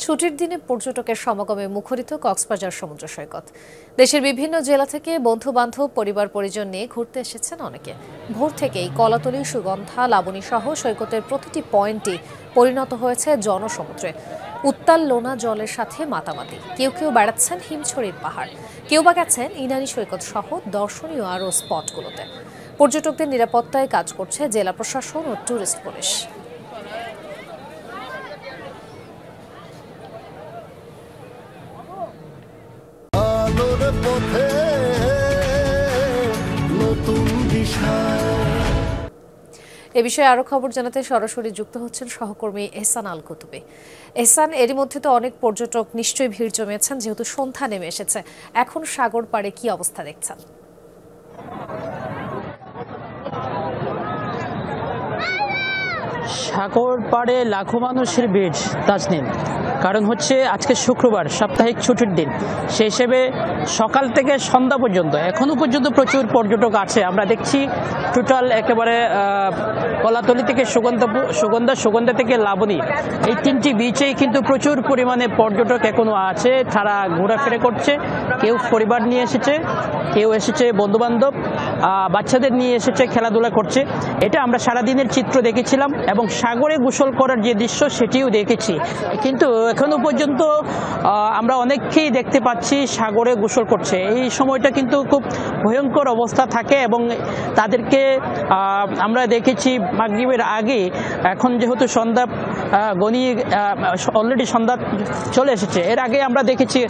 ছুটির দিনে পর্যটকের সমাগমে মুখরিত কক্সবাজার সমুদ্র সৈকত। দেশের বিভিন্ন জেলা থেকে বন্ধু-বান্ধব, পরিবার পরিজন নিয়ে ঘুরতে এসেছেন অনেকে। ভোর থেকেই কলাতলী, সুগন্ধা, লাবণী সহ সৈকতের প্রতিটি পয়েন্টই পরিণত হয়েছে জনসমুদ্রে। উত্তাল লোনা জলের সাথে মাতামাতি। কেউ কেউ বেড়াচ্ছেন হিমছড়ির পাহাড়, কেউ বা গেছেন ইনানি সৈকত সহ দর্শনীয় আরও স্পটগুলোতে। পর্যটকদের নিরাপত্তায় কাজ করছে জেলা প্রশাসন ও ট্যুরিস্ট পুলিশ। এ বিষয়ে আরো খবর জানাতে সরাসরি যুক্ত হচ্ছেন সহকর্মী এহসান আল কুতুবী। এহসান, এরই মধ্যে তো অনেক পর্যটক নিশ্চয়ই ভিড় জমিয়েছেন, যেহেতু সন্ধ্যা নেমে এসেছে। এখন সাগর পাড়ে কি অবস্থা দেখছেন? সাগর পাড়ে লাখো মানুষের ভিড় তাজনীন। কারণ হচ্ছে আজকে শুক্রবার, সাপ্তাহিক ছুটির দিন। সেই হিসেবে সকাল থেকে সন্ধ্যা পর্যন্ত এখনো পর্যন্ত প্রচুর পর্যটক আছে। আমরা দেখছি টোটাল একেবারে কলাতলী থেকে সুগন্ধা থেকে লাবণী, এই তিনটি বিচেই কিন্তু প্রচুর পরিমাণে পর্যটক এখনো আছে। তারা ঘোরাফেরা করছে, কেউ পরিবার নিয়ে এসেছে, কেউ এসেছে বন্ধুবান্ধব, বাচ্চাদের নিয়ে এসেছে, খেলাধুলা করছে। এটা আমরা সারাদিনের চিত্র দেখেছিলাম এবং সাগরে গোসল করার যে দৃশ্য সেটিও দেখেছি। কিন্তু এখনো পর্যন্ত আমরা অনেককেই দেখতে পাচ্ছি সাগরে গোসল করছে। এই সময়টা কিন্তু খুব ভয়ঙ্কর অবস্থা থাকে এবং তাদেরকে আমরা দেখেছি মাগরিবের আগে, এখন যেহেতু সন্ধ্যা অলরেডি সন্ধ্যা চলে এসেছে, এর আগে আমরা দেখেছি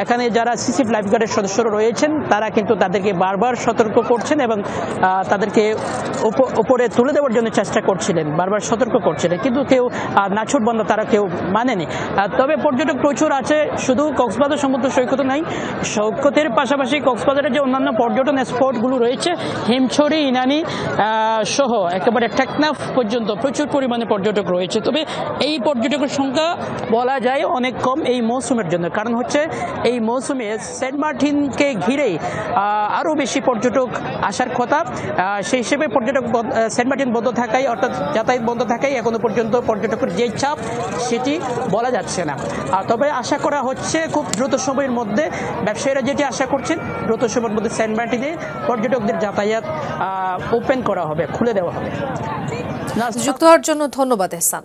এখানে যারা সিসিএফ লাইফগার্ডের সদস্যরা রয়েছেন তারা কিন্তু তাদেরকে বারবার সতর্ক করছেন এবং তাদেরকে উপরে তুলে দেওয়ার জন্য চেষ্টা করছিলেন, বারবার সতর্ক করছিলেন, কিন্তু কেউ নাছোড়বান্দা তারা কেউ মানেনি। তবে পর্যটক প্রচুর আছে। শুধু কক্সবাজার সমুদ্র সৈকত নাই, সৈকতের পাশাপাশি কক্সবাজারের যে অন্যান্য পর্যটন স্পটগুলো রয়েছে, হিমছড়ি, ইনানি সহ একেবারে টেকনাফ পর্যন্ত প্রচুর পরিমাণে পর্যটক রয়েছে। তবে এই পর্যটকের সংখ্যা বলা যায় অনেক কম এই মৌসুমের জন্য। কারণ হচ্ছে এই মৌসুমে সেন্ট মার্টিনকে ঘিরেই আরও বেশি পর্যটক আসার কথা। সেই হিসেবে পর্যটক সেন্ট মার্টিন বন্ধ থাকায়, অর্থাৎ যাতায়াত বন্ধ থাকায় এখনো পর্যন্ত পর্যটকের যে চাপ সেটি বলা যাচ্ছে না। তবে আশা করা হচ্ছে খুব দ্রুত সময়ের মধ্যে, ব্যবসায়ীরা যেটি আশা করছেন, দ্রুত সময়ের মধ্যে সেন্ট মার্টিনে পর্যটকদের যাতায়াত ওপেন করা হবে, খুলে দেওয়া হবে। যুক্ত হওয়ার জন্য ধন্যবাদ এহসান।